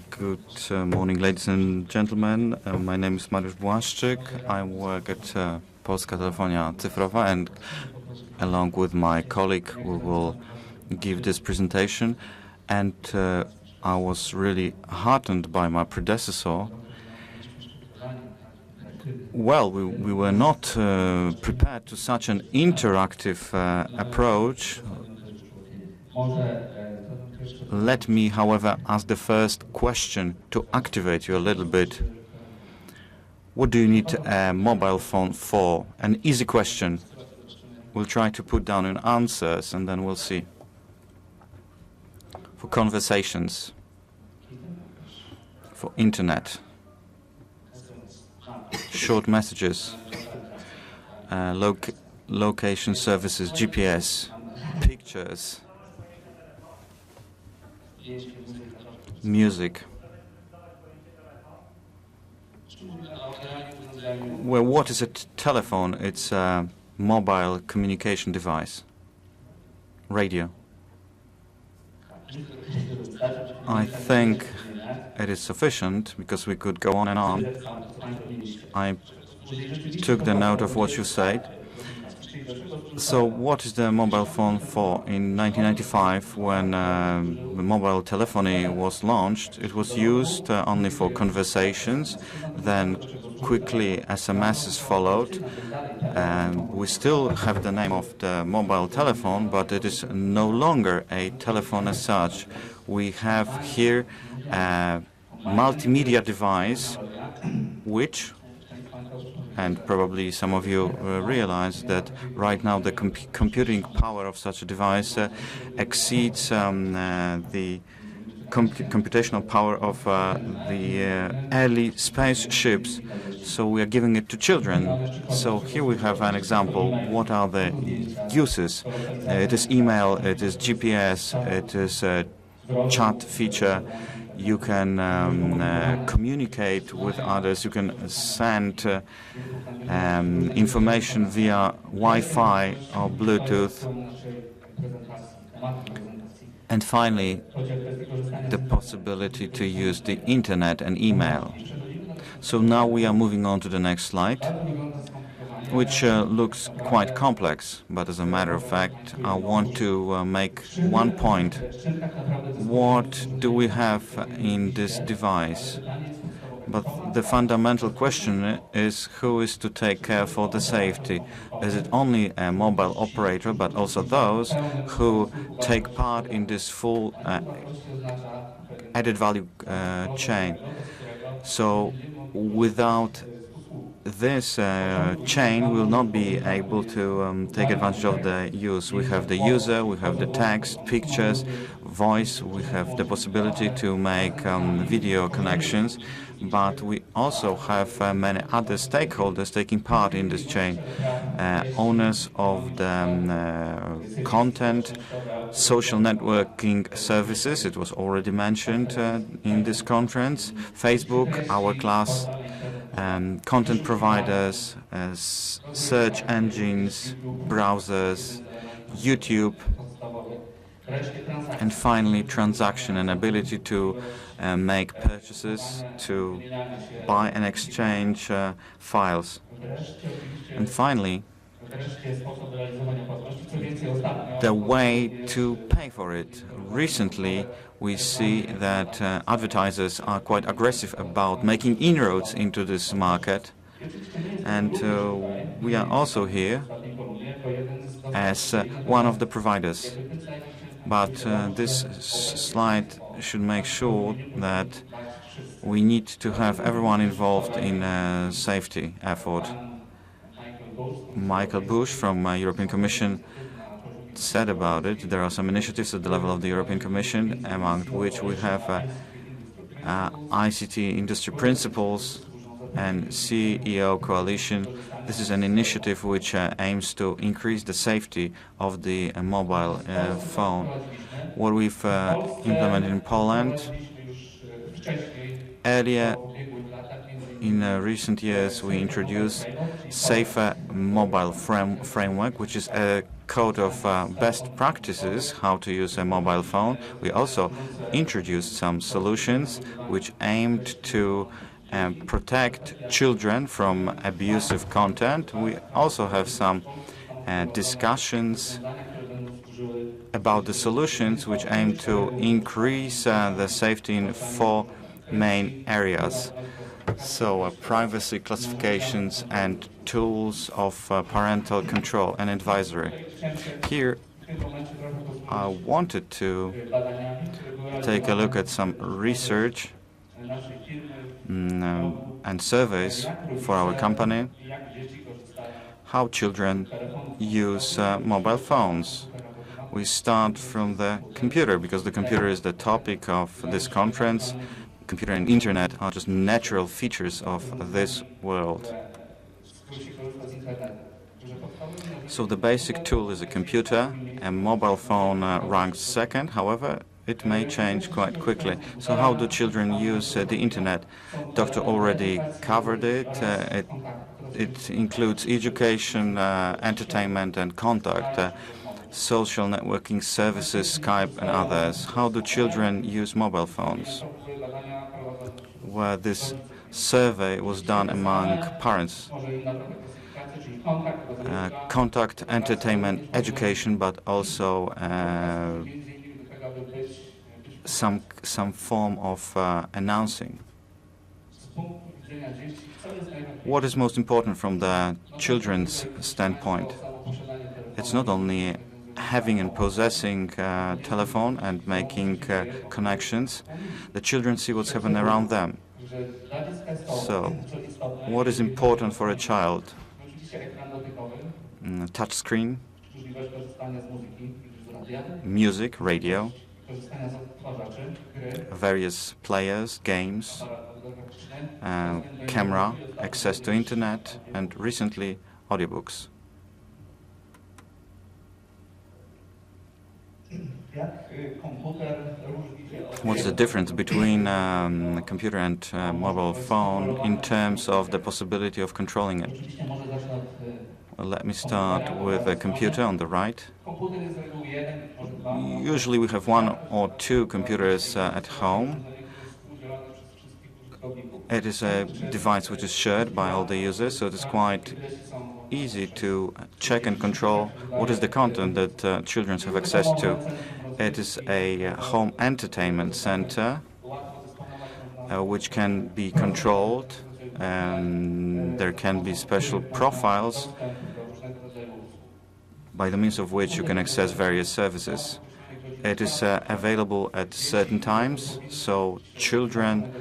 Good morning, ladies and gentlemen. My name is Mariusz Błaszczyk. I work at Polska Telefonia Cyfrowa, and along with my colleague, we will give this presentation. And I was really heartened by my predecessor. Well, we were not prepared to such an interactive approach. Let me, however, ask the first question to activate you a little bit. What do you need a mobile phone for? An easy question. We'll try to put down in answers, and then we'll see. For conversations, for internet, short messages, location services, GPS, pictures, music. Well, what is a telephone? It's a mobile communication device. Radio. I think it is sufficient because we could go on and on. I took the note of what you said. So what is the mobile phone for? In 1995, when the mobile telephony was launched, it was used only for conversations. Then quickly SMSs followed. We still have the name of the mobile telephone, but it is no longer a telephone as such. We have here a multimedia device which, and probably some of you realize that right now the computing power of such a device exceeds the computational power of the early spaceships. So we are giving it to children. So here we have an example. What are the uses? It is email, it is GPS, it is a chat feature. You can communicate with others. You can send information via Wi-Fi or Bluetooth. And finally, the possibility to use the internet and email. So now we are moving on to the next slide, which looks quite complex, but as a matter of fact, I want to make one point. What do we have in this device? But the fundamental question is who is to take care for the safety? Is it only a mobile operator, but also those who take part in this full added value chain? So without this chain, will not be able to take advantage of the use. We have the user, we have the text, pictures, voice, we have the possibility to make video connections, but we also have many other stakeholders taking part in this chain. Owners of the content, social networking services, it was already mentioned in this conference, Facebook, Hourglass, content providers, search engines, browsers, YouTube, and finally transaction and ability to make purchases, to buy and exchange files. And finally, the way to pay for it. Recently, we see that advertisers are quite aggressive about making inroads into this market. And we are also here as one of the providers. But this slide should make sure that we need to have everyone involved in a safety effort. Michael Bush from European Commission said about it. There are some initiatives at the level of the European Commission, among which we have ICT industry principles and CEO coalition. This is an initiative which aims to increase the safety of the mobile phone. What we've implemented in Poland, earlier In recent years, we introduced Safer Mobile Framework, which is a code of best practices how to use a mobile phone. We also introduced some solutions which aimed to protect children from abusive content. We also have some discussions about the solutions which aim to increase the safety in 4 main areas. So privacy classifications and tools of parental control and advisory. Here I wanted to take a look at some research and surveys for our company, how children use mobile phones. We start from the computer, because the computer is the topic of this conference. Computer and internet are just natural features of this world. So the basic tool is a computer. A mobile phone ranks second. However, it may change quite quickly. So how do children use the internet? Doctor already covered it. It includes education, entertainment and contact, social networking services, Skype and others. How do children use mobile phones? Where this survey was done among parents. Contact, entertainment, education, but also some form of announcing. What is most important from the children's standpoint? It's not only having and possessing a telephone and making connections. The children see what's happening around them. So, what is important for a child? Touch screen, music, radio, various players, games, camera, access to internet, and recently audiobooks. What's the difference between a computer and a mobile phone in terms of the possibility of controlling it? Well, let me start with a computer on the right. Usually we have 1 or 2 computers at home. It is a device which is shared by all the users, so it is quite easy to check and control what is the content that children have access to. It is a home entertainment center which can be controlled, and there can be special profiles by the means of which you can access various services. It is available at certain times, so children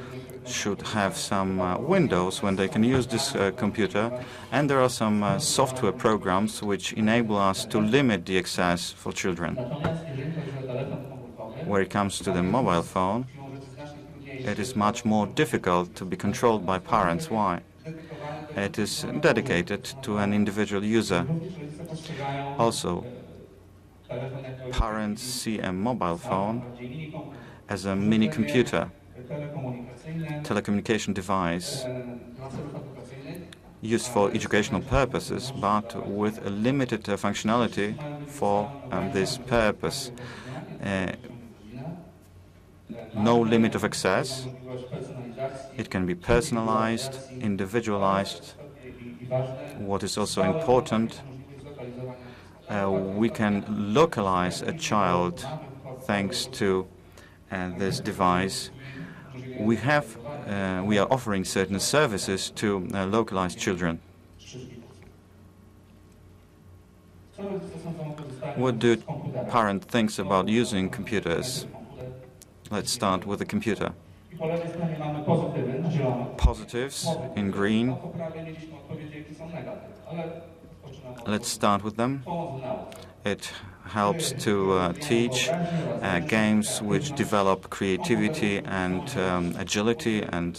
should have some windows when they can use this computer, and there are some software programs which enable us to limit the access for children. Where it comes to the mobile phone, it is much more difficult to be controlled by parents. Why? It is dedicated to an individual user. Also, parents see a mobile phone as a mini computer, telecommunication device used for educational purposes, but with a limited functionality for this purpose. No limit of access. It can be personalized, individualized. What is also important, we can localize a child thanks to this device. We are offering certain services to localized children. What do parents think about using computers? Let's start with the computer. Positives in green. Let's start with them. It helps to teach games which develop creativity and agility and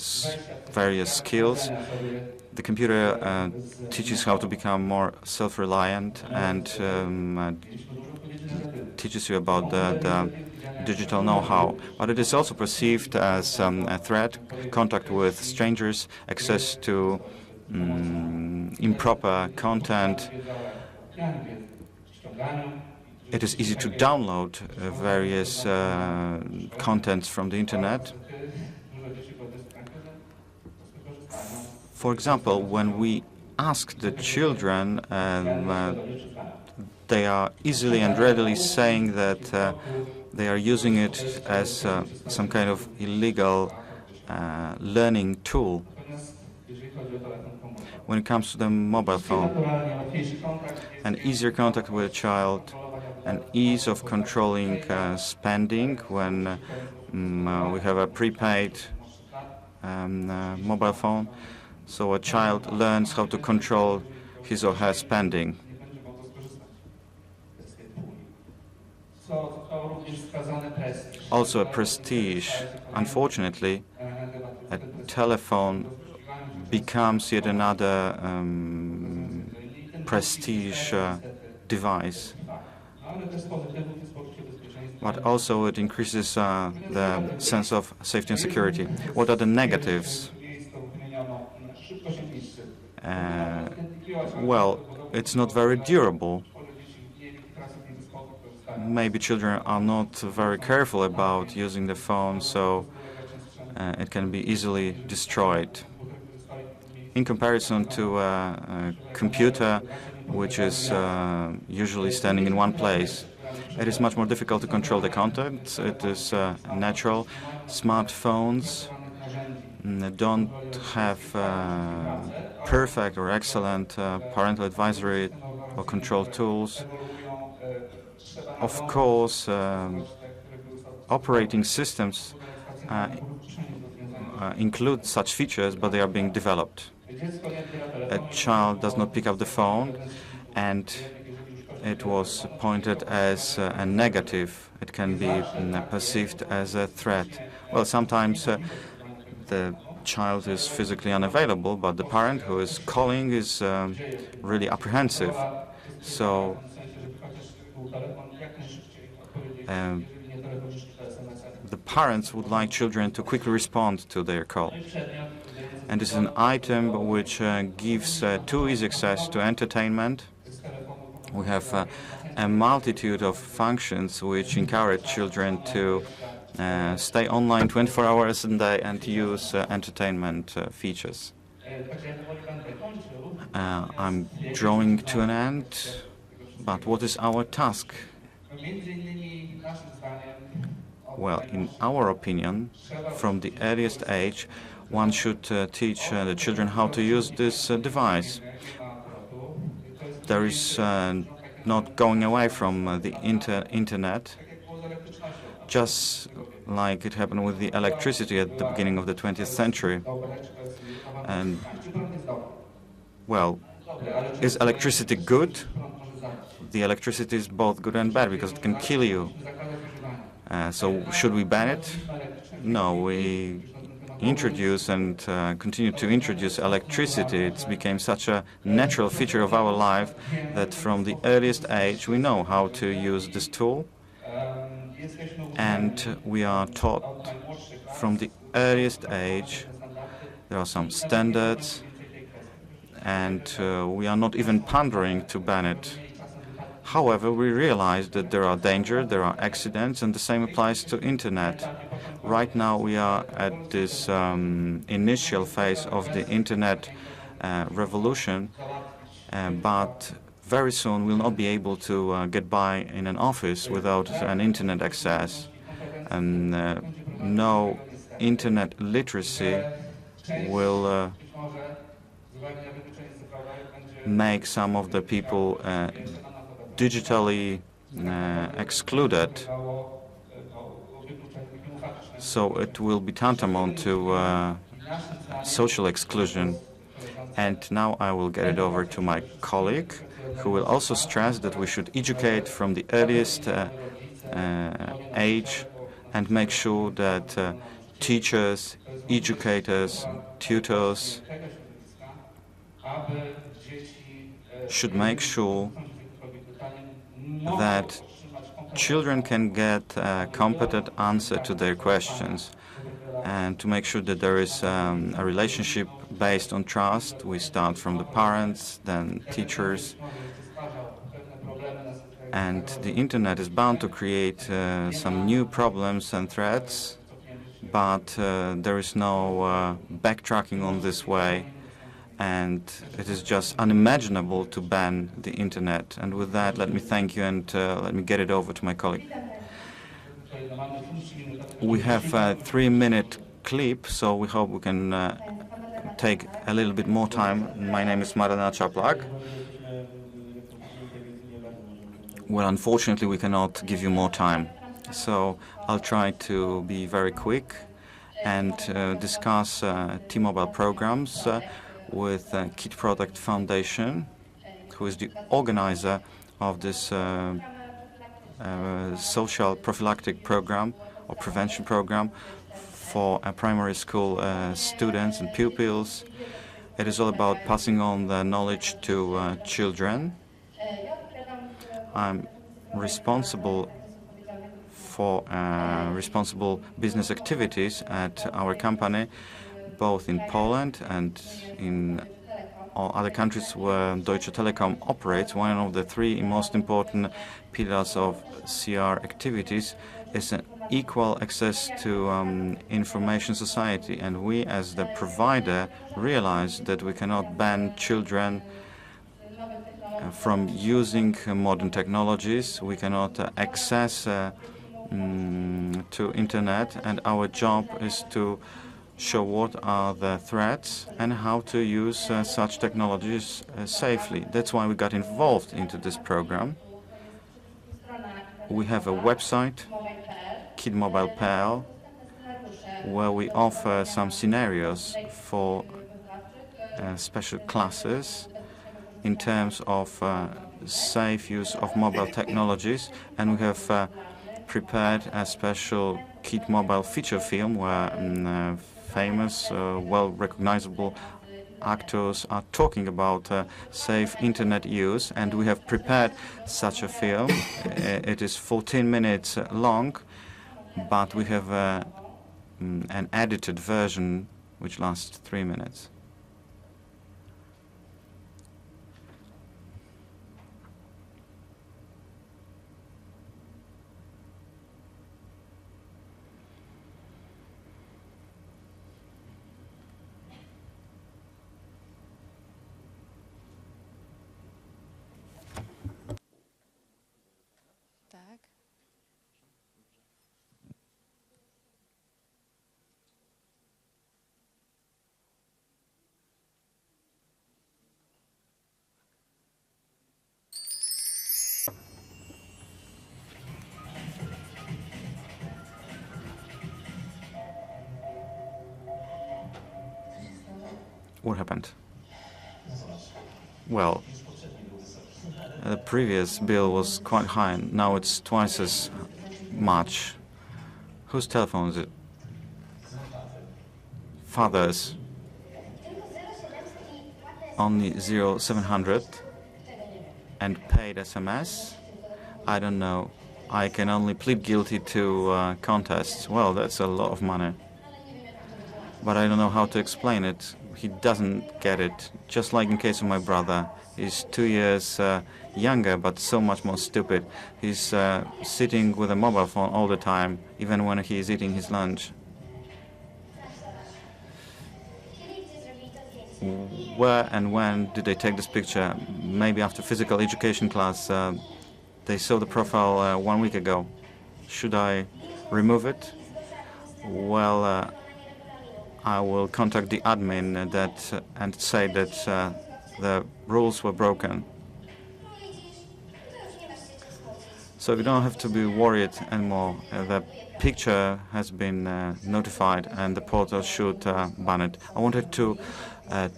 various skills. The computer teaches how to become more self-reliant and teaches you about the digital know-how, but it is also perceived as a threat, contact with strangers, access to improper content. It is easy to download various contents from the internet. For example, when we ask the children, they are easily and readily saying that they are using it as some kind of illegal learning tool. When it comes to the mobile phone, an easier contact with a child, an ease of controlling spending when we have a prepaid mobile phone, so a child learns how to control his or her spending. Also a prestige. Unfortunately, a telephone becomes yet another prestige device. But also it increases the sense of safety and security. What are the negatives? Well, it's not very durable. Maybe children are not very careful about using the phone, so it can be easily destroyed. In comparison to a computer, which is usually standing in one place, it is much more difficult to control the content. It is natural. Smartphones don't have perfect or excellent parental advisory or control tools. Of course, operating systems include such features, but they are being developed. A child does not pick up the phone, and it was pointed as a negative. It can be perceived as a threat. Well, sometimes the child is physically unavailable, but the parent who is calling is really apprehensive. So the parents would like children to quickly respond to their call. And this is an item which gives too easy access to entertainment. We have a multitude of functions which encourage children to stay online 24 hours a day and use entertainment features. I'm drawing to an end, but what is our task? Well, in our opinion, from the earliest age, one should teach the children how to use this device. There is not going away from the internet, just like it happened with the electricity at the beginning of the 20th century. And, well, is electricity good? The electricity is both good and bad because it can kill you. So should we ban it? No, we introduce and continue to introduce electricity. It became such a natural feature of our life that from the earliest age we know how to use this tool, and we are taught from the earliest age. There are some standards, and we are not even pondering to ban it. However, we realize that there are dangers, there are accidents, and the same applies to internet. Right now we are at this initial phase of the internet revolution, but very soon we'll not be able to get by in an office without an internet access. And no internet literacy will make some of the people digitally excluded. So it will be tantamount to social exclusion. And now I will get it over to my colleague, who will also stress that we should educate from the earliest age and make sure that teachers, educators, tutors should make sure that children can get a competent answer to their questions. And to make sure that there is a relationship based on trust, we start from the parents, then teachers. And the internet is bound to create some new problems and threats, but there is no backtracking on this way, and it is just unimaginable to ban the internet. And with that, let me thank you, and let me get it over to my colleague. We have a 3-minute clip, so we hope we can take a little bit more time. My name is Marina Czaplak. Well, unfortunately, we cannot give you more time, so I'll try to be very quick and discuss T-Mobile programs with Kid Product Foundation, who is the organizer of this social prophylactic program or prevention program for primary school students and pupils. It is all about passing on the knowledge to children. I'm responsible for responsible business activities at our company, both in Poland and in all other countries where Deutsche Telekom operates. One of the 3 most important pillars of CR activities is an equal access to information society, and we as the provider realize that we cannot ban children from using modern technologies. We cannot access to internet, and our job is to show what are the threats and how to use such technologies safely. That's why we got involved into this program. We have a website, kidmobile.pl, where we offer some scenarios for special classes in terms of safe use of mobile technologies, and we have prepared a special Kid Mobile feature film where famous, well-recognizable actors are talking about safe internet use, and we have prepared such a film. It is 14 minutes long, but we have an edited version which lasts 3 minutes. What happened? Well, the previous bill was quite high, and now it's twice as much. Whose telephone is it? Father's. Only 0700 and paid SMS? I don't know. I can only plead guilty to contests. Well, that's a lot of money. But I don't know how to explain it. He doesn't get it. Just like in case of my brother. He's 2 years younger, but so much more stupid. He's sitting with a mobile phone all the time, even when he is eating his lunch. Where and when did they take this picture? Maybe after physical education class. They saw the profile 1 week ago. Should I remove it? Well, I will contact the admin and say that the rules were broken. So you don't have to be worried anymore. The picture has been notified, and the portal should ban it. I wanted to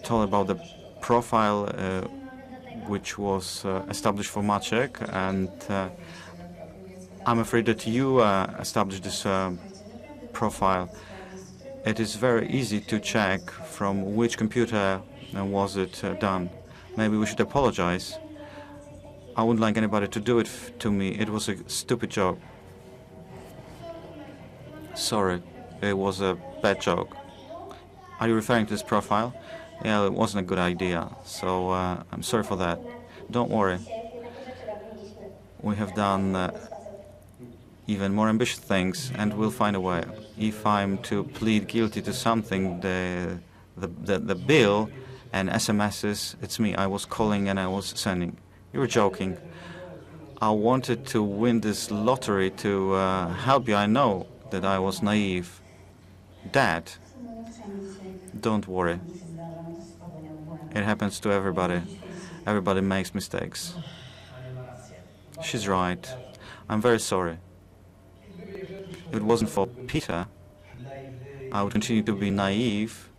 talk about the profile which was established for Maciek, and I'm afraid that you established this profile. It is very easy to check from which computer was it done. Maybe we should apologize. I wouldn't like anybody to do it to me. It was a stupid joke. Sorry, it was a bad joke. Are you referring to this profile? Yeah, it wasn't a good idea, so I'm sorry for that. Don't worry. We have done even more ambitious things, and we'll find a way. If I'm to plead guilty to something, the bill and SMSs, it's me. I was calling and I was sending. You were joking. I wanted to win this lottery to help you. I know that I was naive. Dad, don't worry. It happens to everybody. Everybody makes mistakes. She's right. I'm very sorry. If it wasn't for Peter, I would continue to be naive.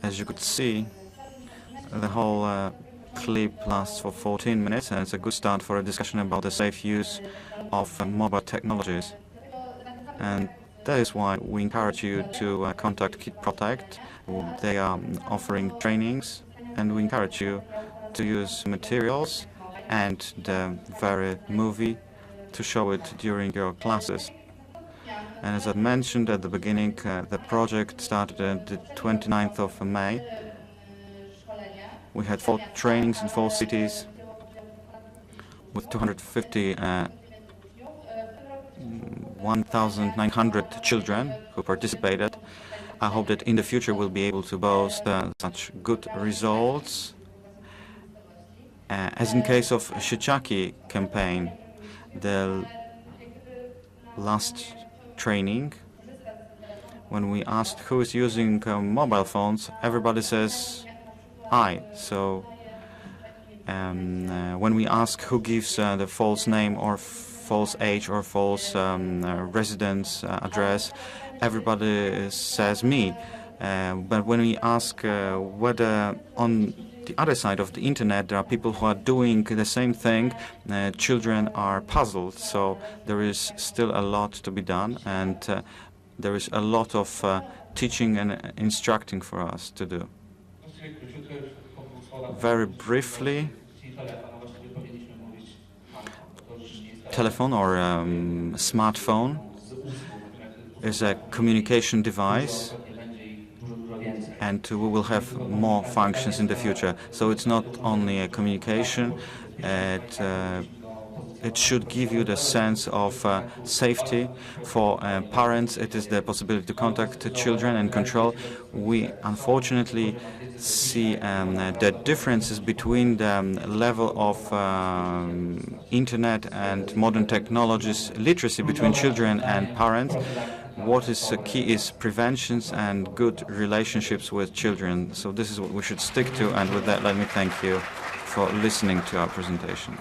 As you could see, the whole clip lasts for 14 minutes, and it's a good start for a discussion about the safe use of mobile technologies. And that is why we encourage you to contact Kid Protect. They are offering trainings, and we encourage you to use materials and the very movie to show it during your classes. And as I mentioned at the beginning, the project started on the 29th of May. We had 4 trainings in 4 cities with 250 1,900 children who participated. I hope that in the future we'll be able to boast such good results. As in case of Shichaki campaign, the last training, when we asked who is using mobile phones, everybody says I. So when we ask who gives the false name or false age or false residence address, everybody says me. But when we ask whether on the other side of the internet there are people who are doing the same thing, children are puzzled. So there is still a lot to be done, and there is a lot of teaching and instructing for us to do. Very briefly, telephone or smartphone is a communication device, and we will have more functions in the future. So it's not only a communication, it should give you the sense of safety. For parents, it is the possibility to contact the children and control. We unfortunately see the differences between the level of internet and modern technologies, literacy between children and parents. What is key is preventions and good relationships with children. So this is what we should stick to, and with that, let me thank you for listening to our presentation.